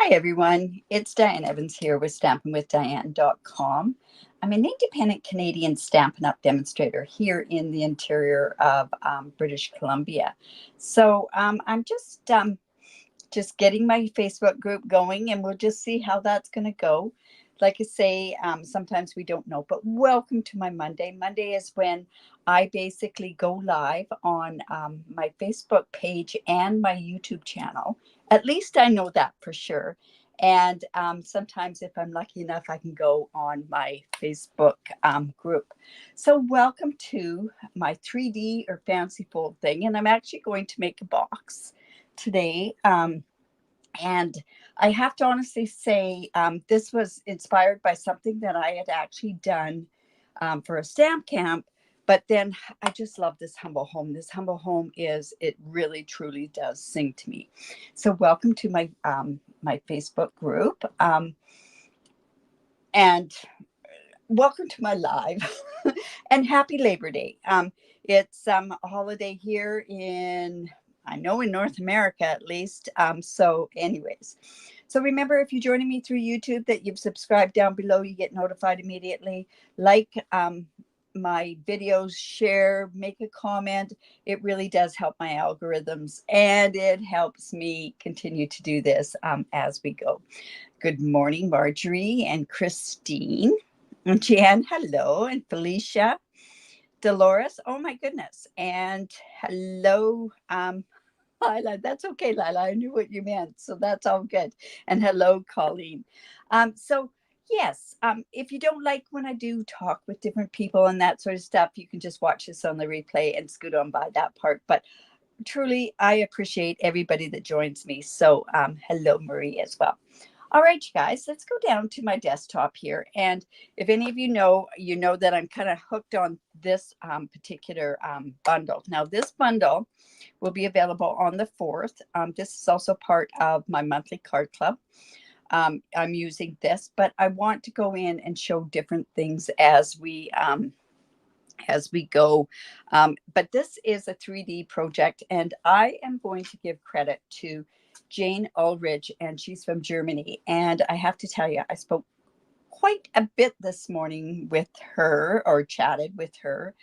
Hi, everyone. It's Diane Evans here with stampinwithdiane.com. I'm an independent Canadian Stampin' Up demonstrator here in the interior of British Columbia. So I'm just getting my Facebook group going, and we'll just see how that's going to go. Like I say, sometimes we don't know, but welcome to my Monday. Monday is when I basically go live on my Facebook page and my YouTube channel. At least I know that for sure. And sometimes, if I'm lucky enough, I can go on my Facebook group. So, welcome to my 3D or fancy fold thing. And I'm actually going to make a box today. And I have to honestly say, this was inspired by something that I had actually done for a stamp camp. But then I just love this humble home. This humble home it really, truly does sing to me. So welcome to my my Facebook group. And welcome to my live. And happy Labor Day. It's a holiday here I know in North America at least. So anyways, so remember, if you're joining me through YouTube, that you've subscribed down below, you get notified immediately. Like my videos, share, make a comment. It really does help my algorithms, and it helps me continue to do this as we go. Good morning, Marjorie and Christine. And Jan, hello. And Felicia. Dolores, oh my goodness. And hello, Lila. That's okay, Lila. I knew what you meant. So that's all good. And hello, Colleen. So yes, if you don't like when I do talk with different people and that sort of stuff, you can just watch this on the replay and scoot on by that part. But truly, I appreciate everybody that joins me. So hello, Marie, as well. All right, you guys, let's go down to my desktop here. And if any of you know that I'm kind of hooked on this particular bundle. Now, this bundle will be available on the 4th. This is also part of my monthly card club. I'm using this, but I want to go in and show different things as we go. But this is a 3D project, and I am going to give credit to Jane Ulrich, and she's from Germany. And I have to tell you, I spoke quite a bit this morning with her, or chatted with her.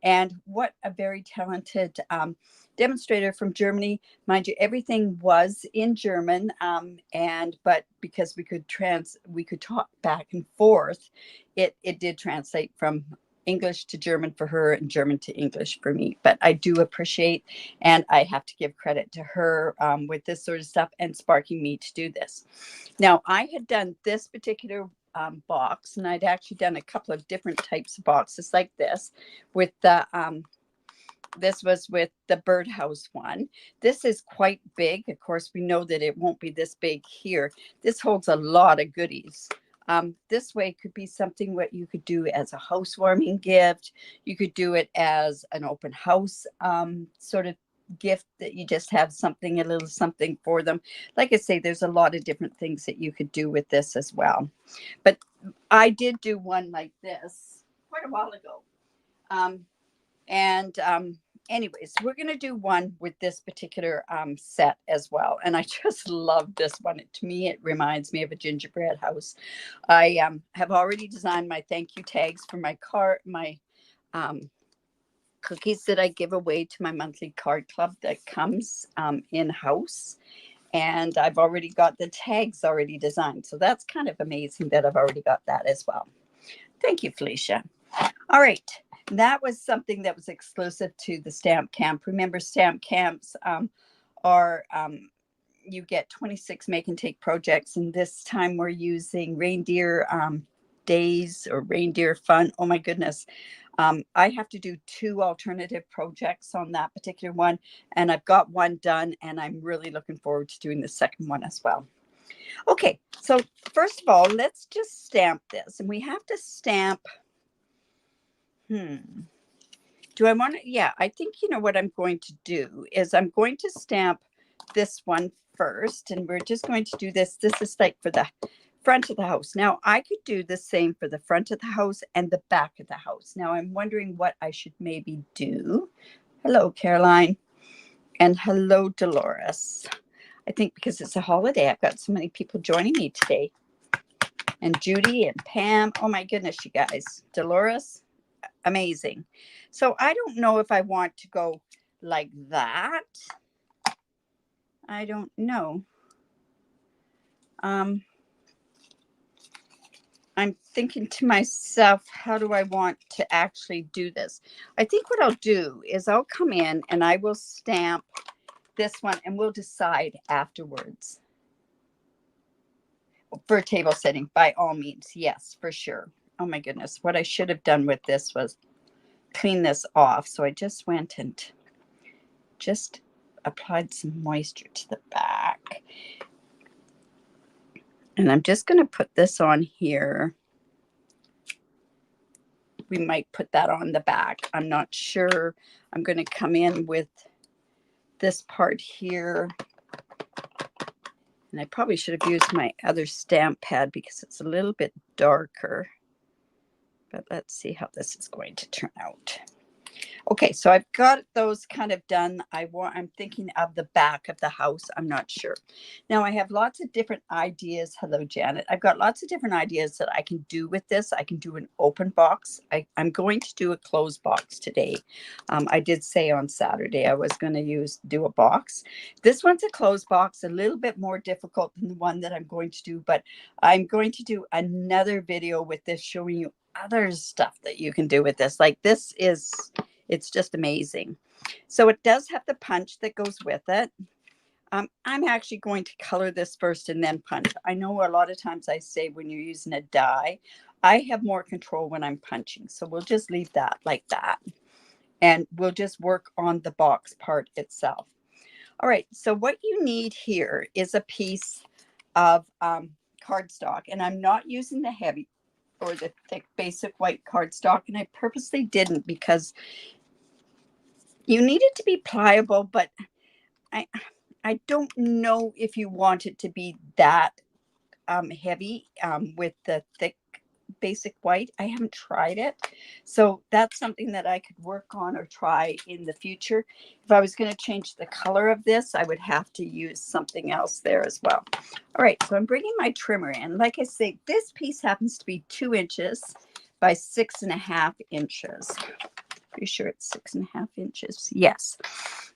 And what a very talented demonstrator from Germany. Mind you, everything was in German, but because we could talk back and forth, it did translate from English to German for her and German to English for me. But I do appreciate, and I have to give credit to her with this sort of stuff and sparking me to do this. Now, I had done this particular box, and I'd actually done a couple of different types of boxes like this with the this was with the birdhouse one. This is quite big. Of course, we know that it won't be this big here. This holds a lot of goodies. This way could be something what you could do as a housewarming gift. You could do it as an open house sort of gift, that you just have something, a little something for them. Like I say, there's a lot of different things that you could do with this as well. But I did do one like this quite a while ago. Anyways, we're going to do one with this particular set as well. And I just love this one. To me, it reminds me of a gingerbread house. I have already designed my thank you tags for my cookies that I give away to my monthly card club that comes in-house. And I've already got the tags already designed. So that's kind of amazing that I've already got that as well. Thank you, Felicia. All right. That was something that was exclusive to the stamp camp. Remember, stamp camps are, you get 26 make and take projects. And this time we're using reindeer days or reindeer fun. Oh my goodness. I have to do 2 alternative projects on that particular one. And I've got one done, and I'm really looking forward to doing the second one as well. Okay, so first of all, let's just stamp this. And we have to stamp. Do I want to? Yeah, I think you know what I'm going to do is I'm going to stamp this one first. And we're just going to do this. This is like for the front of the house. Now, I could do the same for the front of the house and the back of the house. Now, I'm wondering what I should maybe do. Hello, Caroline. And hello, Dolores. I think because it's a holiday, I've got so many people joining me today. And Judy and Pam. Oh my goodness, you guys. Dolores, amazing. So I don't know if I want to go like that. I don't know. I'm thinking to myself, how do I want to actually do this? I think what I'll do is I'll come in and I will stamp this one and we'll decide afterwards. For table setting, by all means, yes, for sure. Oh my goodness, what I should have done with this was clean this off. So I just went and just applied some moisture to the back. And I'm just going to put this on here. We might put that on the back. I'm not sure. I'm going to come in with this part here. And I probably should have used my other stamp pad because it's a little bit darker. But let's see how this is going to turn out. Okay, so I've got those kind of done. I'm thinking of the back of the house. I'm not sure. Now I have lots of different ideas. Hello, Janet. I've got lots of different ideas that I can do with this. I can do an open box. I'm going to do a closed box today. I did say on Saturday I was going to do a box. This one's a closed box, a little bit more difficult than the one that I'm going to do, but I'm going to do another video with this showing you other stuff that you can do with this. Like this is... It's just amazing. So it does have the punch that goes with it. I'm actually going to color this first and then punch. I know a lot of times I say when you're using a die, I have more control when I'm punching. So we'll just leave that like that. And we'll just work on the box part itself. All right. So what you need here is a piece of cardstock. And I'm not using the heavy or the thick basic white cardstock. And I purposely didn't because you need it to be pliable, but I don't know if you want it to be that heavy with the thick basic white. I haven't tried it. So that's something that I could work on or try in the future. If I was going to change the color of this, I would have to use something else there as well. All right, so I'm bringing my trimmer in. Like I say, this piece happens to be 2 inches by 6.5 inches. Pretty sure it's 6.5 inches. Yes.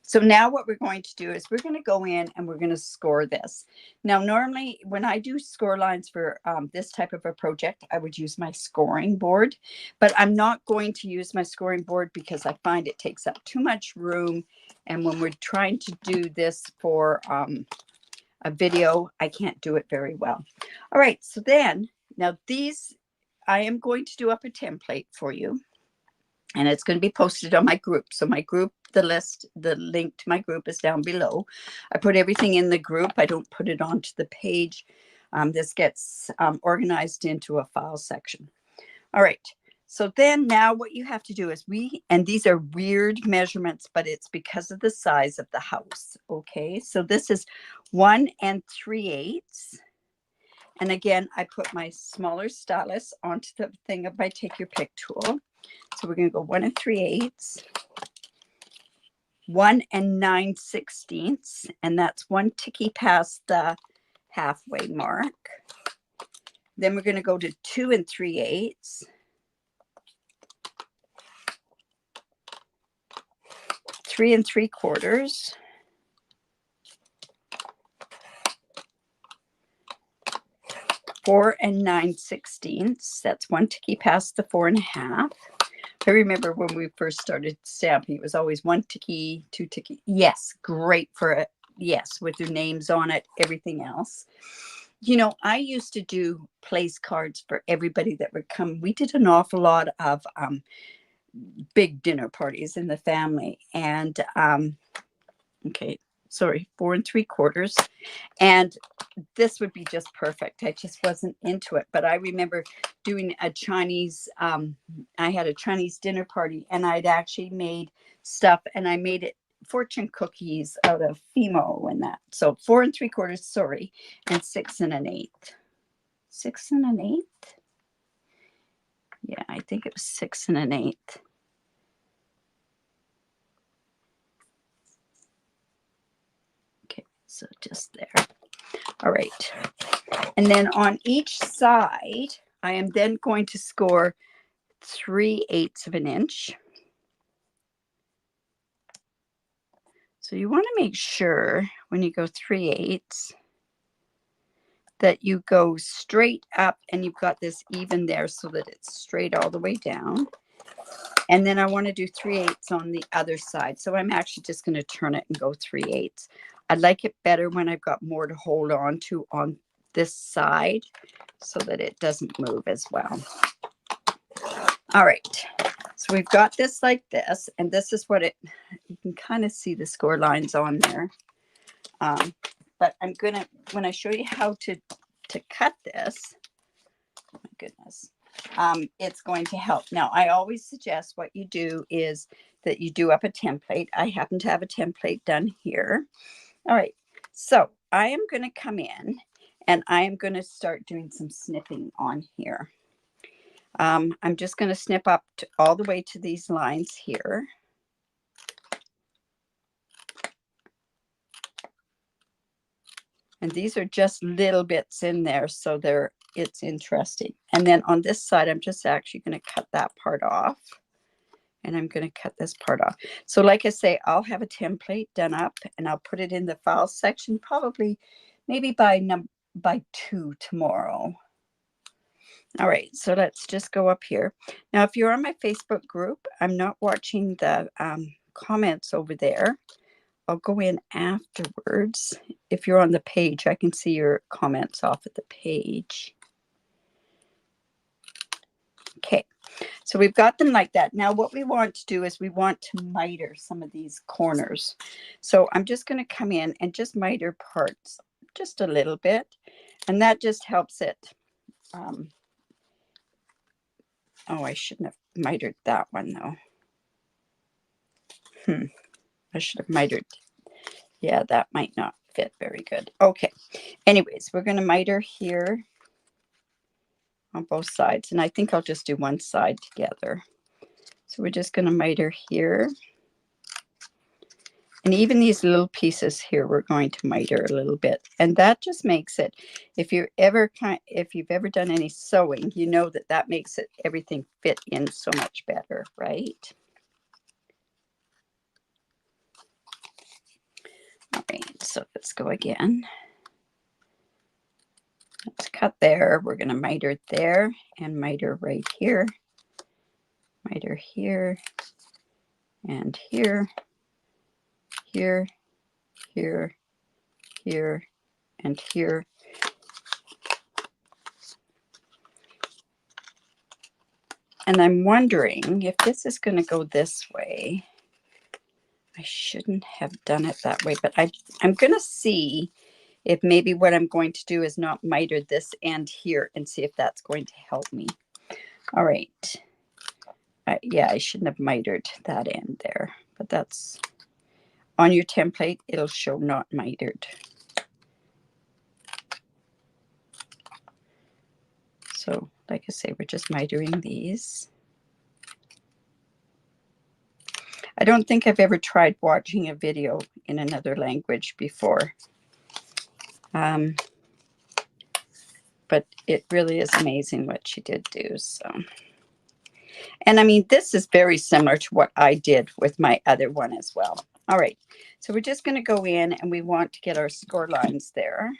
So now what we're going to do is we're going to go in and we're going to score this. Now, normally when I do score lines for this type of a project, I would use my scoring board, but I'm not going to use my scoring board because I find it takes up too much room. And when we're trying to do this for a video, I can't do it very well. All right. So then now these, I am going to do up a template for you. And it's going to be posted on my group. So my group, the link to my group is down below. I put everything in the group. I don't put it onto the page. This gets organized into a file section. All right. So then now what you have to do is and these are weird measurements, but it's because of the size of the house. Okay. So this is 1 3/8. And again, I put my smaller stylus onto the thing of my take your pick tool. So we're going to go 1 3/8, 1 9/16, and that's 1 ticky past the halfway mark. Then we're going to go to 2 3/8, 3 3/4, 4 9/16. That's 1 ticky past the 4.5. I remember when we first started stamping, it was always 1 ticky, 2 ticky. Yes, great for it. Yes, with your names on it, everything else. You know, I used to do place cards for everybody that would come. We did an awful lot of big dinner parties in the family. And, okay, sorry, 4 3/4. And this would be just perfect. I just wasn't into it. But I remember doing a Chinese, I had a Chinese dinner party and I'd actually made stuff and I made it fortune cookies out of Fimo and that. So 4 3/4, sorry, and 6 1/8. 6 1/8? Yeah, I think it was 6 1/8. Okay, So just there. All right. And then on each side, I am then going to score 3/8 of an inch. So you want to make sure when you go 3/8 that you go straight up and you've got this even there so that it's straight all the way down. And then I want to do 3/8 on the other side. So I'm actually just going to turn it and go 3/8. I like it better when I've got more to hold on to on this side so that it doesn't move as well. All right. So we've got this like this, and this is what you can kind of see the score lines on there. But I'm going to, when I show you how to cut this, oh my goodness, it's going to help. Now, I always suggest what you do is that you do up a template. I happen to have a template done here. All right. So I am going to come in and I am going to start doing some snipping on here. I'm just going to snip up all the way to these lines here. And these are just little bits in there, so it's interesting. And then on this side, I'm just actually going to cut that part off. And I'm going to cut this part off. So like I say, I'll have a template done up and I'll put it in the file section, probably maybe by 2 tomorrow. All right, so let's just go up here. Now, if you're on my Facebook group, I'm not watching the comments over there. I'll go in afterwards. If you're on the page, I can see your comments off at the page. Okay, so we've got them like that. Now, what we want to do is we want to miter some of these corners. So I'm just going to come in and just miter parts just a little bit. And that just helps it. Oh, I shouldn't have mitered that one, though. I should have mitered. Yeah, that might not fit very good. Okay. Anyways, we're going to miter here on both sides. And I think I'll just do one side together. So we're just going to miter here. And even these little pieces here, we're going to miter a little bit. And that just makes it, if you've ever done any sewing, you know that makes it everything fit in so much better, right? All right, so let's go again. Let's cut there. We're going to miter there and miter right here. Miter here and here, here, here, here, and here. And I'm wondering if this is going to go this way. I shouldn't have done it that way, but I'm going to see if maybe what I'm going to do is not miter this end here and see if that's going to help me. All right. Yeah, I shouldn't have mitered that end there, but that's on your template. It'll show not mitered. So like I say, we're just mitering these. I don't think I've ever tried watching a video in another language before. But it really is amazing what she did do. So, and I mean, this is very similar to what I did with my other one as well. All right, so we're just going to go in and we want to get our score lines there.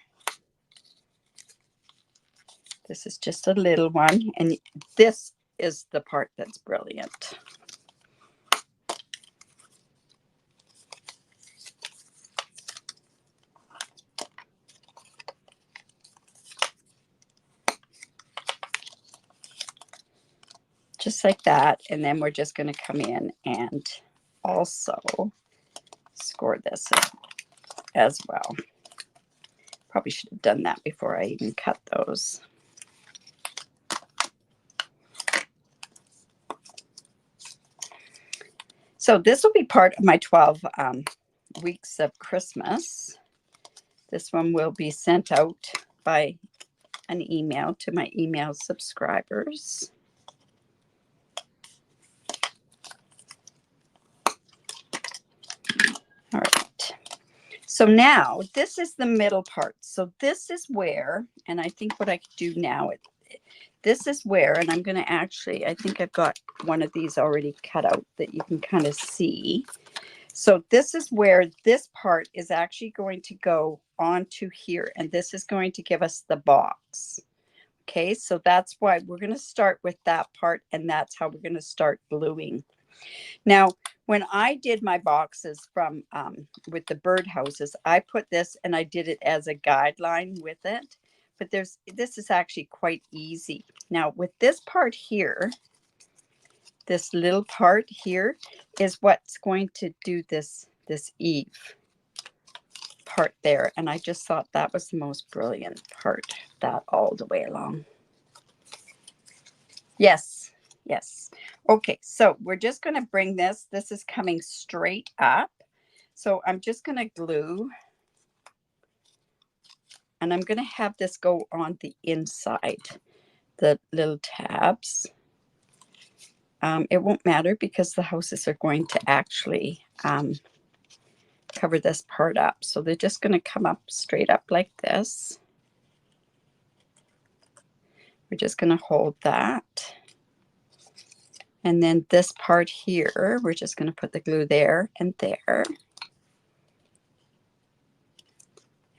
This is just a little one, and this is the part that's brilliant. Just like that, and then we're just going to come in and also score this as well. Probably should have done that before I even cut those. So this will be part of my 12 weeks of Christmas. This one will be sent out by an email to my email subscribers. All right. So now this is the middle part. So this is where, and I think what I could do now, this is where, and I'm going to actually, I think I've got one of these already cut out that you can kind of see. So this is where this part is actually going to go onto here, and this is going to give us the box. Okay, so that's why we're going to start with that part, and that's how we're going to start gluing. Now, when I did my boxes from with the birdhouses, I put this and I did it as a guideline with it. But this is actually quite easy. Now, with this part here, this little part here is what's going to do this eave part there. And I just thought that was the most brilliant part, that all the way along. Yes, yes. Okay, so we're just going to bring this. This is coming straight up. So I'm just going to glue. And I'm going to have this go on the inside, the little tabs. It won't matter because the houses are going to actually cover this part up. So they're just going to come up straight up like this. We're just going to hold that. And then this part here, we're just going to put the glue there and there.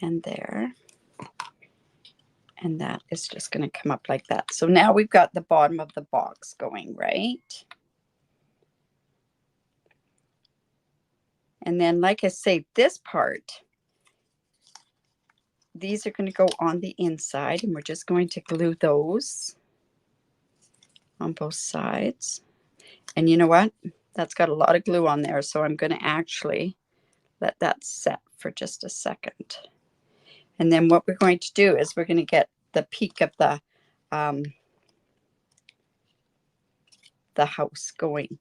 And there. And that is just going to come up like that. So now we've got the bottom of the box going, right? And then, like I say, this part, these are going to go on the inside, and we're just going to glue those on both sides. And you know what? That's got a lot of glue on there, so I'm going to actually let that set for just a second. And then what we're going to do is we're going to get the peak of the house going.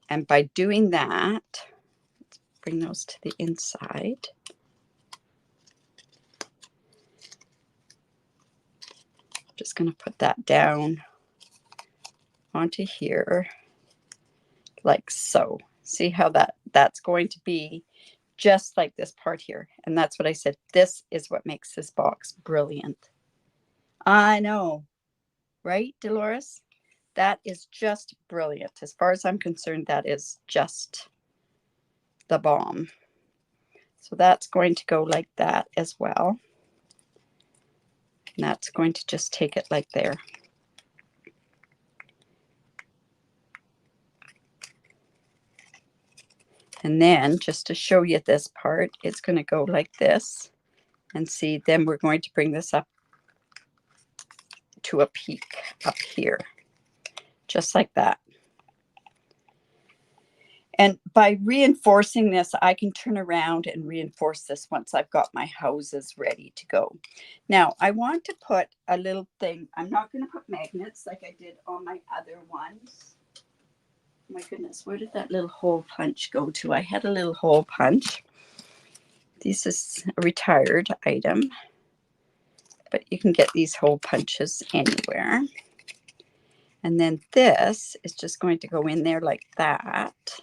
And by doing that, let's bring those to the inside. Just going to put that down onto here like so. See how that's going to be just like this part here. And that's what I said. This is what makes this box brilliant. I know, right, Dolores? That is just brilliant. As far as I'm concerned, that is just the bomb. So that's going to go like that as well. And that's going to just take it like there. And then just to show you this part, it's going to go like this. And see, then we're going to bring this up to a peak up here, just like that. And by reinforcing this, I can turn around and reinforce this once I've got my houses ready to go. Now, I want to put a little thing. I'm not going to put magnets like I did on my other ones. My goodness, where did that little hole punch go to? I had a little hole punch. This is a retired item, but you can get these hole punches anywhere. And then this is just going to go in there like that.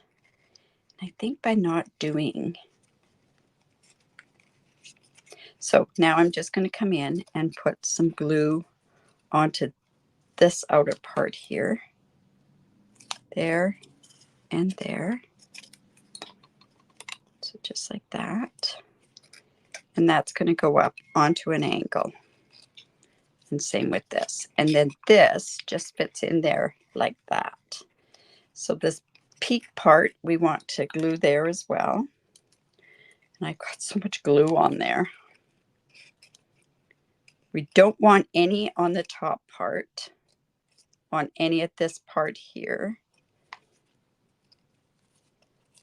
I think by not doing. So now I'm just going to come in and put some glue onto this outer part here. There and there. So just like that. And that's going to go up onto an angle. And same with this. And then this just fits in there like that. So this peak part, we want to glue there as well. And I've got so much glue on there. We don't want any on the top part, on any of this part here.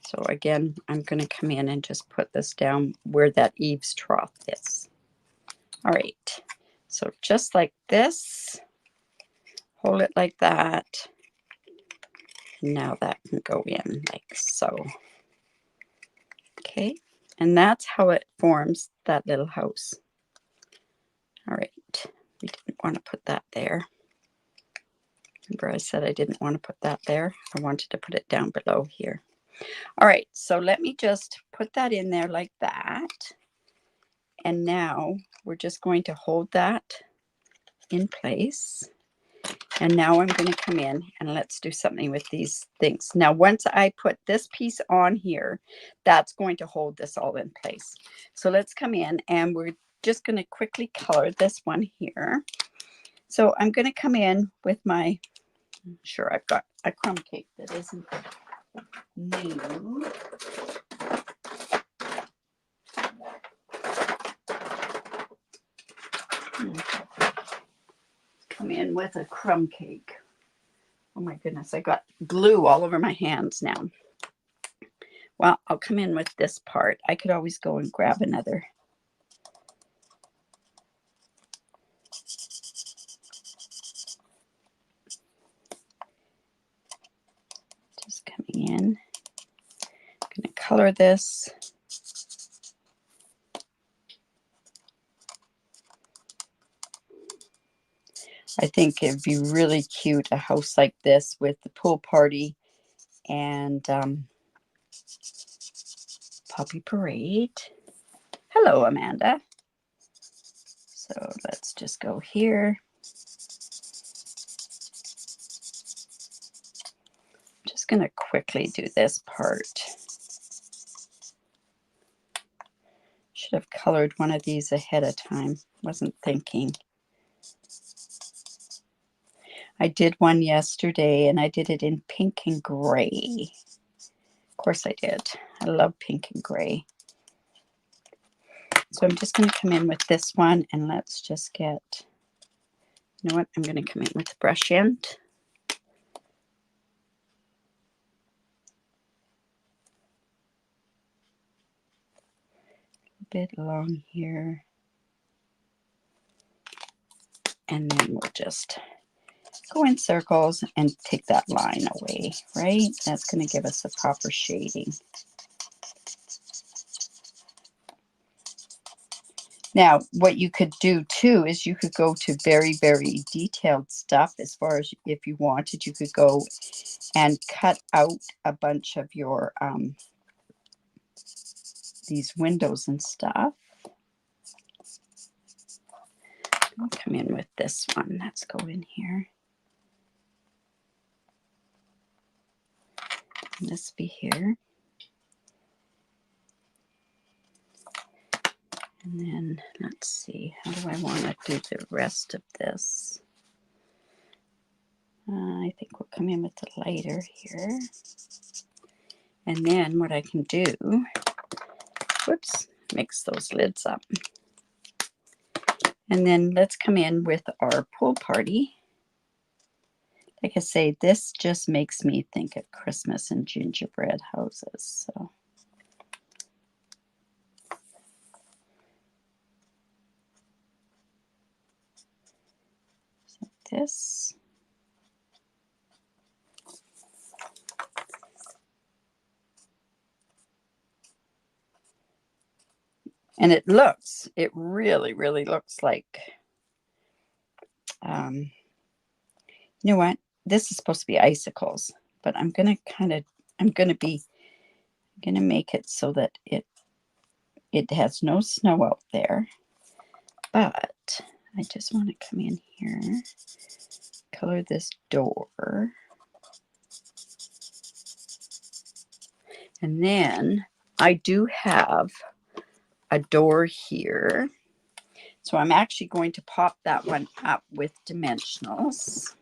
So again, I'm going to come in and just put this down where that eaves trough is. All right. So just like this, hold it like that. Now that can go in like so. Okay. And that's how it forms that little house. All right. We didn't want to put that there. Remember I said I didn't want to put that there. I wanted to put it down below here. All right. So let me just put that in there like that. And now we're just going to hold that in place. And now I'm going to come in and let's do something with these things. Now, once I put this piece on here, that's going to hold this all in place. So let's come in and we're just going to quickly color this one here. So I'm going to come in with my, sure, I've got a crumb cake that isn't new. Come in with a crumb cake. Oh my goodness, I got glue all over my hands now. Well, I'll come in with this part. I could always go and grab another. Just coming in. I'm going to color this. I think it'd be really cute, a house like this with the pool party and Poppy Parade. Hello, Amanda. So let's just go here. I'm just going to quickly do this part. Should have colored one of these ahead of time. Wasn't thinking. I did one yesterday and I did it in pink and gray. Of course I did. I love pink and gray. So I'm just going to come in with this one and let's just get, you know what, I'm going to come in with the brush end. A bit long here. And then we'll just go in circles and take that line away, right? That's going to give us a proper shading. Now, what you could do too is you could go to very, very detailed stuff as far as if you wanted. You could go and cut out a bunch of your these windows and stuff. I'll come in with this one. Let's go in here. And this be here. And then let's see, how do I want to do the rest of this? I think we'll come in with the lighter here. And then what I can do, whoops, mix those lids up. And then let's come in with our pool party. Like I say, this just makes me think of Christmas and gingerbread houses. So this. And it really, really looks like, you know what? This is supposed to be icicles, but I'm going to make it so that it has no snow out there. But I just want to come in here, color this door. And then I do have a door here. So I'm actually going to pop that one up with dimensionals.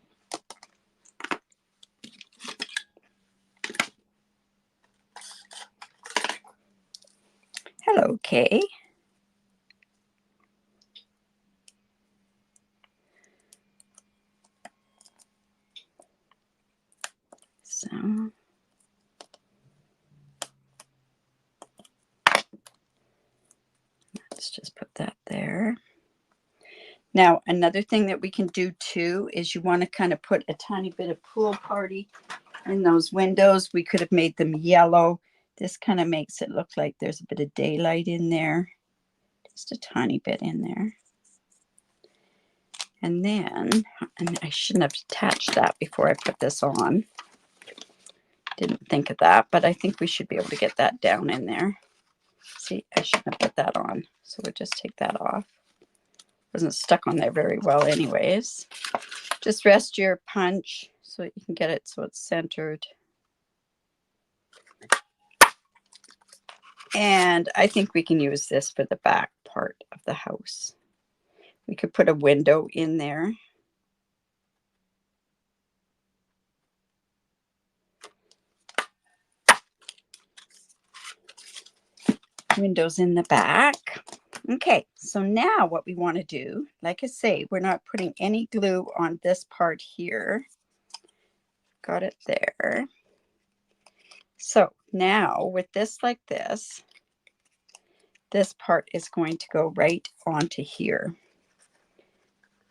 Hello, Kay. So let's just put that there. Now, another thing that we can do too is you want to kind of put a tiny bit of pool party in those windows. We could have made them yellow. This kind of makes it look like there's a bit of daylight in there. Just a tiny bit in there. And then, and I shouldn't have attached that before I put this on. Didn't think of that, but I think we should be able to get that down in there. See, I shouldn't have put that on. So we'll just take that off. Wasn't stuck on there very well anyways. Just rest your punch so you can get it so it's centered. And I think we can use this for the back part of the house. We could put a window in there. Windows in the back. Okay, so now what we want to do, like I say, we're not putting any glue on this part here. Got it there. So now with this like this part is going to go right onto here.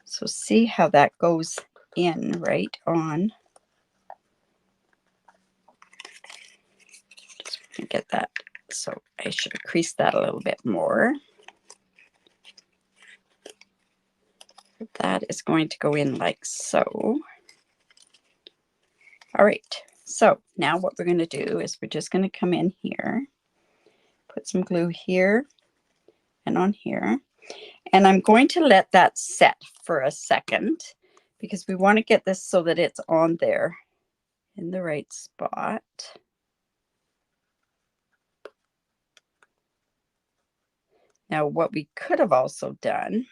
So see how that goes in right on. Just want to get that. So I should have creased that a little bit more. That is going to go in like so. All right. So now what we're going to do is we're just going to come in here, put some glue here and on here. And I'm going to let that set for a second because we want to get this so that it's on there in the right spot. Now what we could have also done,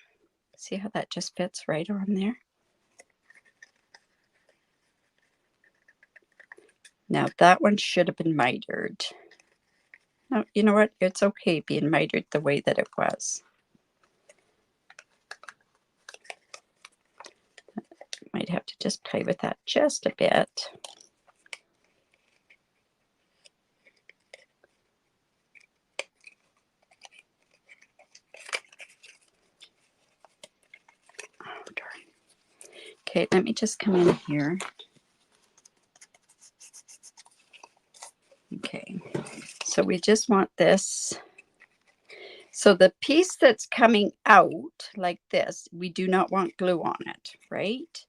see how that just fits right on there? Now that one should have been mitered. No, you know what? It's okay being mitered the way that it was. Might have to just play with that just a bit. Oh, darn. Okay, let me just come in here. Okay, so we just want this. So the piece that's coming out like this, we do not want glue on it, right?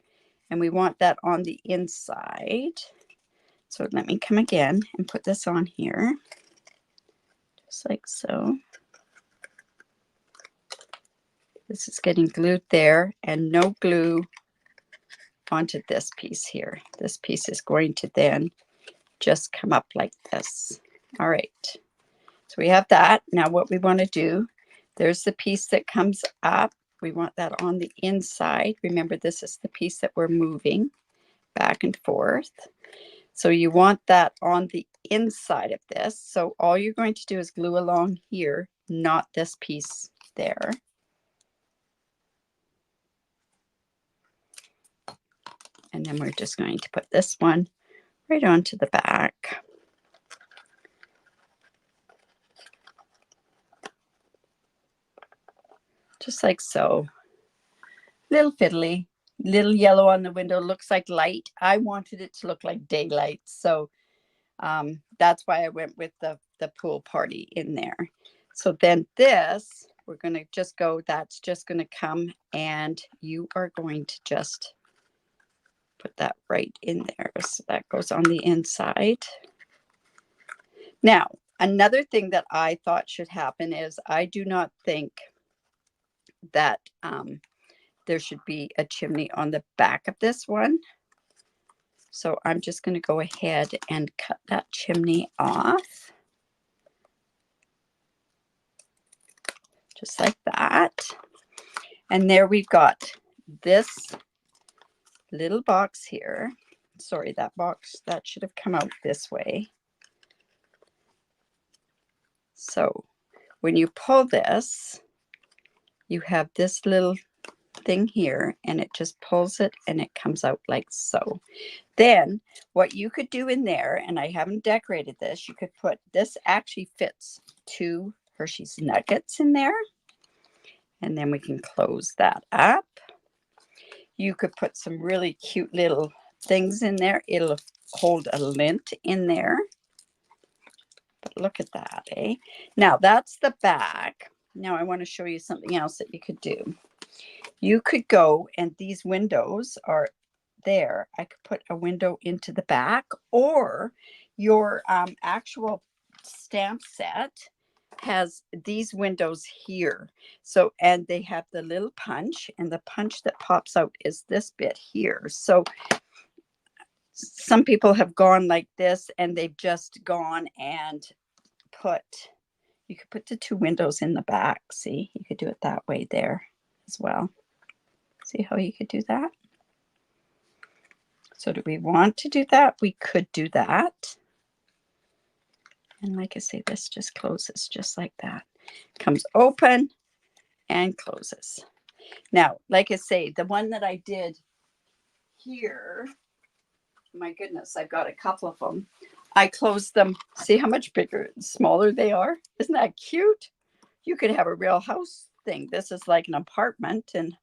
And we want that on the inside. So let me come again and put this on here, just like so. This is getting glued there and no glue onto this piece here. This piece is going to then just come up like this. All right. So we have that. Now what we want to do, there's the piece that comes up. We want that on the inside. Remember, this is the piece that we're moving back and forth. So you want that on the inside of this. So all you're going to do is glue along here, not this piece there. And then we're just going to put this one right onto the back. Just like so. Little fiddly, little yellow on the window, looks like light. I wanted it to look like daylight. So that's why I went with the pool party in there. So then this, we're going to just go, that's just going to come and you are going to just put that right in there. So that goes on the inside. Now, another thing that I thought should happen is I do not think that there should be a chimney on the back of this one. So I'm just going to go ahead and cut that chimney off. Just like that. And there we've got this little box here. Sorry, that box, that should have come out this way. So when you pull this, you have this little thing here and it just pulls it and it comes out like so. Then what you could do in there, and I haven't decorated this, you could put, this actually fits 2 Hershey's Nuggets in there. And then we can close that up. You could put some really cute little things in there. It'll hold a lint in there. But look at that, eh? Now that's the back. Now I want to show you something else that you could do. You could go, and these windows are there. I could put a window into the back, or your actual stamp set. has these windows here. So, and they have the little punch, and the punch that pops out is this bit here. So some people have gone like this, and they've just gone and put, you could put the two windows in the back. See, you could do it that way there as well. See how you could do that? So do we want to do that? We could do that. And like I say, this just closes just like that. Comes open and closes. Now, like I say, the one that I did here, my goodness, I've got a couple of them. I closed them. See how much bigger and smaller they are? Isn't that cute? You could have a real house thing. This is like an apartment. And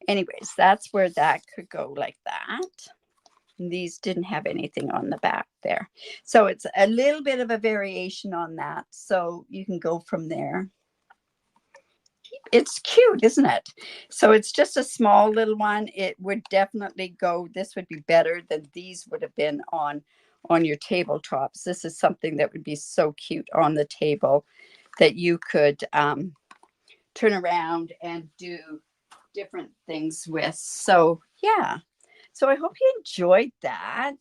anyways, that's where that could go like that. And these didn't have anything on the back there. So it's a little bit of a variation on that. So you can go from there. It's cute, isn't it? So it's just a small little one. It would definitely go, this would be better than these would have been on your tabletops. This is something that would be so cute on the table that you could turn around and do different things with. So yeah. So I hope you enjoyed that.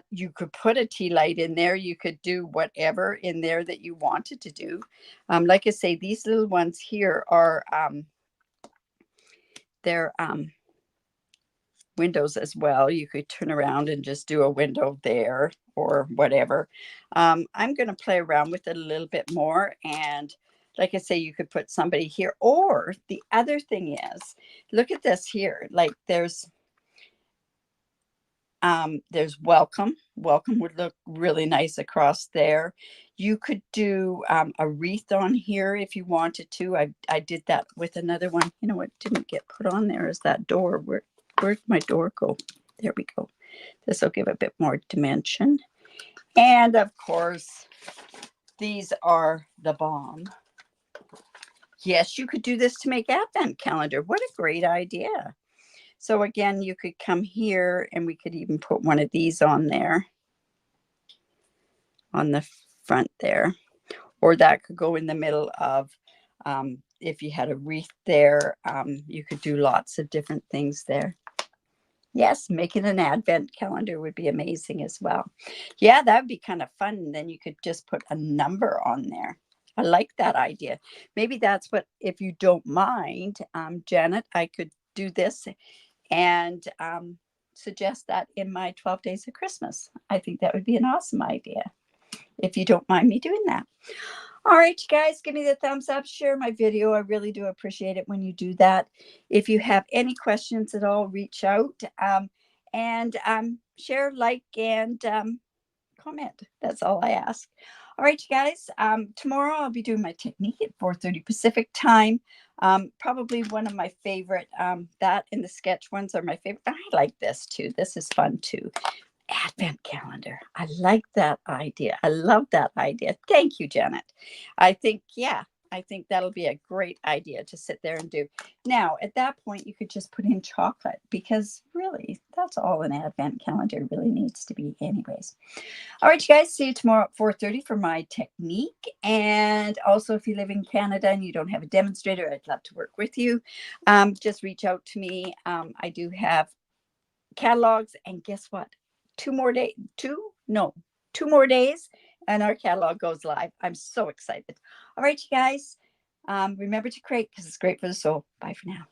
You could put a tea light in there. You could do whatever in there that you wanted to do. Like I say, these little ones here are they're windows as well. You could turn around and just do a window there or whatever. I'm going to play around with it a little bit more. And like I say, you could put somebody here. Or the other thing is, look at this here. Like there's welcome. Welcome would look really nice across there. You could do a wreath on here if you wanted to. I did that with another one. You know what didn't get put on there is that door. Where'd my door go? There we go. This will give a bit more dimension. And of course, these are the bomb. Yes, you could do this to make advent calendar. What a great idea. So again, you could come here and we could even put one of these on there on the front there, or that could go in the middle of, if you had a wreath there, you could do lots of different things there. Yes, making an advent calendar would be amazing as well. Yeah, that would be kind of fun. And then you could just put a number on there. I like that idea. Maybe that's what, if you don't mind, Janet, I could do this and suggest that in my 12 days of Christmas. I think that would be an awesome idea, if you don't mind me doing that. All right, you guys, give me the thumbs up, share my video. I really do appreciate it when you do that. If you have any questions at all, reach out and share, like, and comment. That's all I ask. All right, you guys, tomorrow I'll be doing my technique at 4:30 Pacific time. Probably one of my favorite, that and the sketch ones are my favorite. I like this too. This is fun too. Advent calendar. I like that idea. I love that idea. Thank you, Janet. I think that'll be a great idea to sit there and do. Now, at that point, you could just put in chocolate, because really, that's all an advent calendar really needs to be anyways. All right, you guys, see you tomorrow at 4:30 for my technique. And also, if you live in Canada and you don't have a demonstrator, I'd love to work with you. Just reach out to me. I do have catalogs, and guess what? 2 more days, 2 more days, and our catalog goes live. I'm so excited. All right, you guys, remember to create, because it's great for the soul. Bye for now.